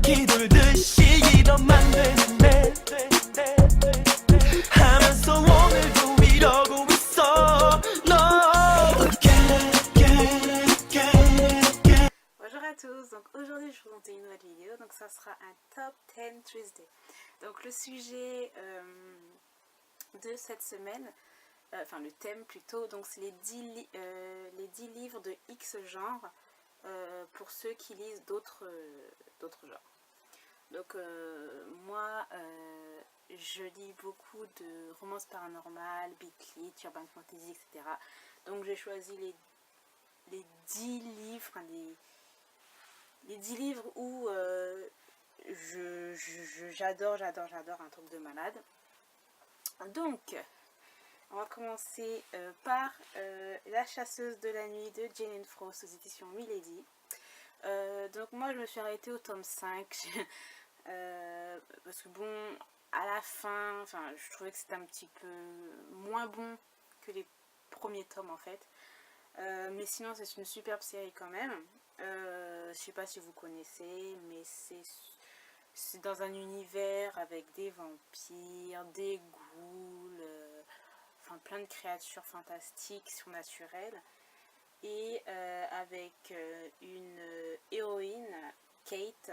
기울듯이 이러면 되는데 하면서 오늘도 이러고 있어 no. Bonjour à tous, donc aujourd'hui je vous présente une nouvelle vidéo, donc ça sera un top 10 Tuesday. Donc le sujet de cette semaine, enfin le thème plutôt, donc c'est les 10 livres de X genre pour ceux qui lisent d'autres genres. Donc moi je lis beaucoup de romances paranormales, beat lit, urban fantasy, etc. Donc j'ai choisi les 10 livres, enfin, les 10 livres où j'adore un truc de malade. Donc, on va commencer par La chasseuse de la nuit de Jane Frost aux éditions Milady. Donc moi je me suis arrêtée au tome 5 parce que bon, à la fin, enfin, je trouvais que c'était un petit peu moins bon que les premiers tomes en fait. Mais sinon c'est une superbe série quand même. Je sais pas si vous connaissez, mais c'est dans un univers avec des vampires, des ghouls, enfin plein de créatures fantastiques, surnaturelles, et avec une héroïne, Kate,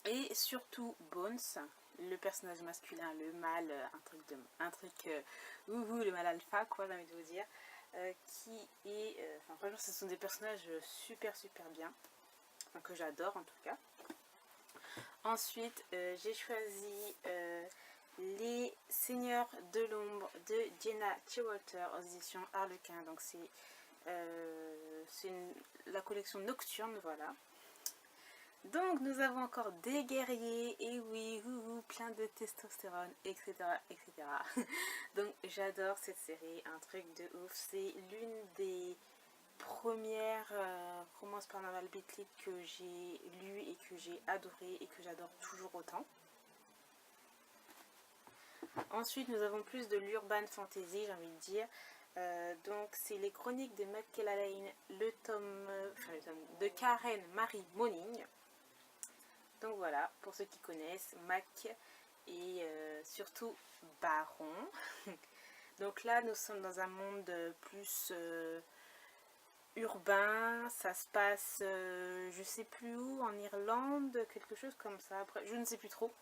et surtout Bones, le personnage masculin, le mâle, un truc le mâle alpha quoi, j'ai envie de vous dire. Qui est, enfin franchement ce sont des personnages super bien, enfin, que j'adore en tout cas. Ensuite j'ai choisi Les Seigneurs de l'ombre de Jenna T. aux éditions Harlequin. Donc c'est la collection nocturne, voilà. Donc nous avons encore des guerriers, et oui, plein de testostérone, etc. Donc j'adore cette série, un truc de ouf. C'est l'une des premières romances paranormales beat lit que j'ai lues et que j'ai adoré et que j'adore toujours autant. Ensuite nous avons plus de l'urban fantasy, j'ai envie de dire. Donc c'est les chroniques de Michaela Lane, le tome de Karen Marie Moning. Donc voilà, pour ceux qui connaissent, Mac et surtout Baron. Donc là, nous sommes dans un monde plus urbain. Ça se passe, je sais plus où, en Irlande, quelque chose comme ça. Après, je ne sais plus trop.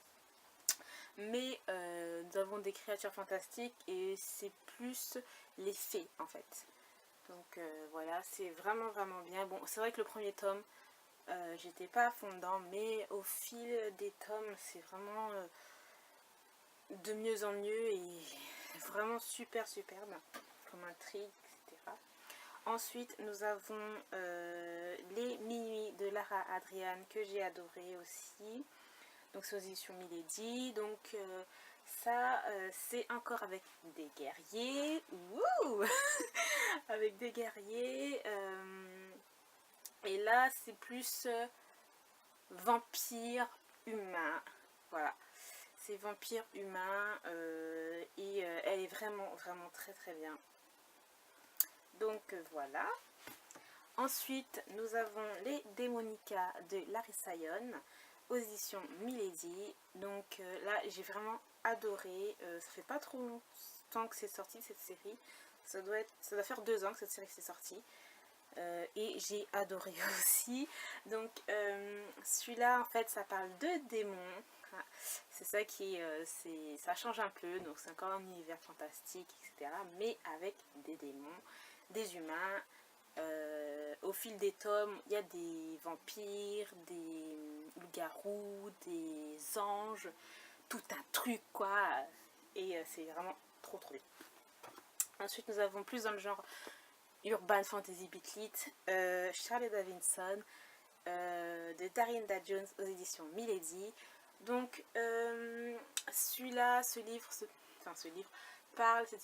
Mais nous avons des créatures fantastiques et c'est plus les fées en fait. Donc voilà, c'est vraiment bien. Bon, c'est vrai que le premier tome, j'étais pas à fond dedans, mais au fil des tomes c'est vraiment de mieux en mieux et vraiment superbe comme intrigue, etc. Ensuite nous avons Les Minuits de Lara Adrian que j'ai adoré aussi, donc c'est aux éditions Milady. Donc ça c'est encore avec des guerriers. Wouh avec des guerriers. Et là, c'est plus vampire humain. Voilà. C'est vampire humain. Et elle est vraiment très bien. Donc voilà. Ensuite, nous avons Les Démonica de Larissa Young aux éditions Milady. Donc là, j'ai vraiment adoré. Ça fait pas trop longtemps que c'est sorti cette série. Ça doit faire 2 ans que cette série s'est sortie. Et j'ai adoré aussi. Donc celui-là en fait ça parle de démons. C'est ça qui ça change un peu, donc c'est encore un univers fantastique, etc. Mais avec des démons, des humains. Au fil des tomes, il y a des vampires, des loups-garous, des anges, tout un truc quoi. Et c'est vraiment trop bien. Ensuite nous avons plus dans le genre Urban Fantasy beat lit, Charlie Davidson de Darinda Jones aux éditions Milady. Donc cette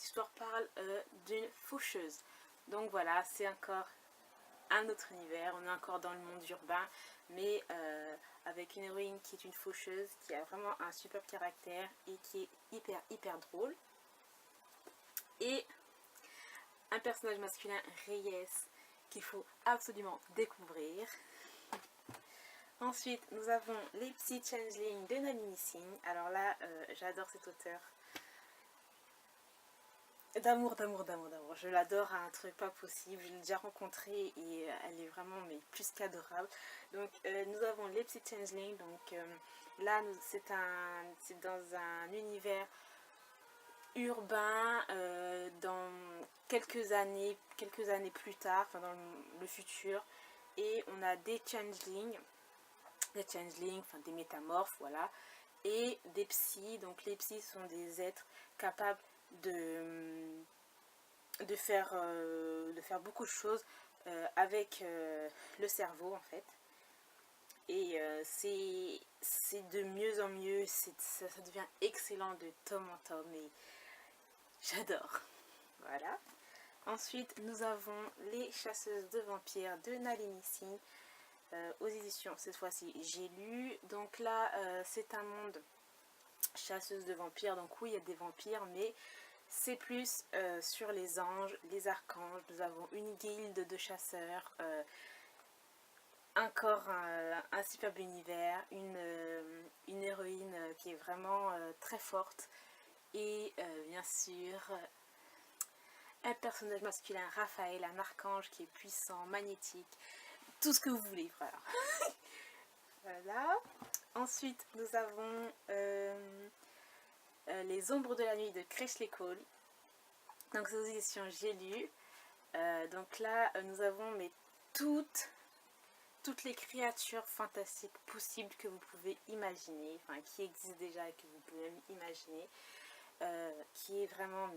histoire parle d'une faucheuse. Donc voilà, c'est encore un autre univers, on est encore dans le monde urbain, mais avec une héroïne qui est une faucheuse, qui a vraiment un superbe caractère et qui est hyper drôle. Et un personnage masculin, Reyes, qu'il faut absolument découvrir. Ensuite, nous avons les petits changelings de Nalini Singh. Alors là, j'adore cet auteur. D'amour, d'amour, d'amour, d'amour. Je l'adore à un truc pas possible. Je l'ai déjà rencontrée et elle est vraiment mais plus qu'adorable. Donc nous avons les petits changelings. Donc là, c'est dans un univers urbain dans quelques années plus tard, enfin dans le futur. Et on a des changelings, enfin des métamorphes, voilà, et des psys. Donc les psys sont des êtres capables de faire beaucoup de choses avec le cerveau en fait. Et c'est de mieux en mieux, ça devient excellent de tome en tome et j'adore. Voilà. Ensuite, nous avons Les Chasseuses de vampires de Nalini Singh aux éditions, cette fois-ci, J'ai lu. Donc là, c'est un monde chasseuse de vampires. Donc oui, il y a des vampires, mais c'est plus sur les anges, les archanges. Nous avons une guilde de chasseurs, encore un superbe univers, une héroïne qui est vraiment très forte. Et bien sûr, un personnage masculin, Raphaël, un archange qui est puissant, magnétique, tout ce que vous voulez, frère. Voilà. Ensuite, nous avons Les Ombres de la Nuit de Creshley Cole. Donc, c'est aux éditions J'ai lu. Donc là, nous avons toutes les créatures fantastiques possibles que vous pouvez imaginer, enfin qui existent déjà et que vous pouvez même imaginer, qui est vraiment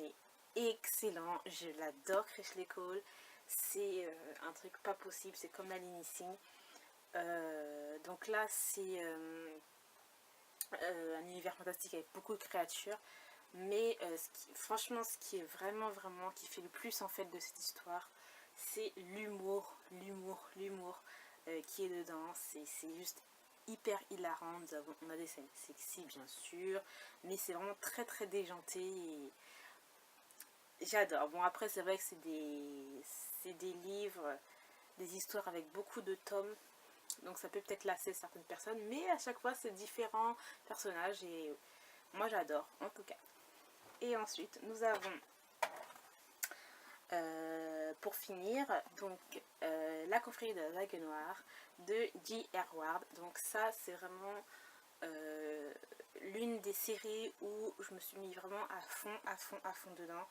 excellent. Je l'adore, Creshley Cole. C'est un truc pas possible, c'est comme Nalini Singh. Donc là, c'est un univers fantastique avec beaucoup de créatures. Mais franchement, ce qui est vraiment, qui fait le plus en fait de cette histoire, c'est l'humour qui est dedans. C'est juste hyper hilarant. On a des scènes sexy bien sûr, mais c'est vraiment très très déjanté et j'adore. Bon, après c'est vrai que c'est des livres, des histoires avec beaucoup de tomes, donc ça peut peut-être lasser certaines personnes, mais à chaque fois c'est différents personnages et moi j'adore en tout cas. Et ensuite nous avons pour finir donc La confrérie de la Vague Noire de J. Ward. Donc ça c'est vraiment l'une des séries où je me suis mis vraiment à fond dedans.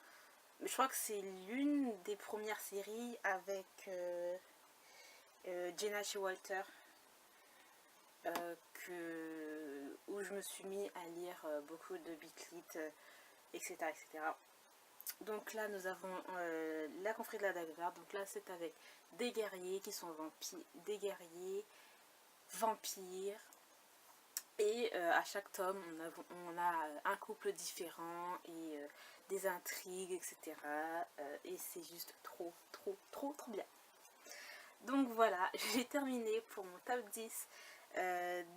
Mais je crois que c'est l'une des premières séries avec Jenna Showalter où je me suis mis à lire beaucoup de Beat-Lit, etc., etc. Donc là nous avons La confrérie de la Dague Verte. Donc là c'est avec des guerriers qui sont vampires, et à chaque tome on a un couple différent et des intrigues, etc. Et c'est juste trop bien. Donc voilà, j'ai terminé pour mon top 10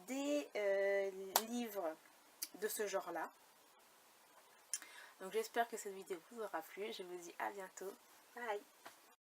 des livres de ce genre là. Donc j'espère que cette vidéo vous aura plu. Je vous dis à bientôt. Bye.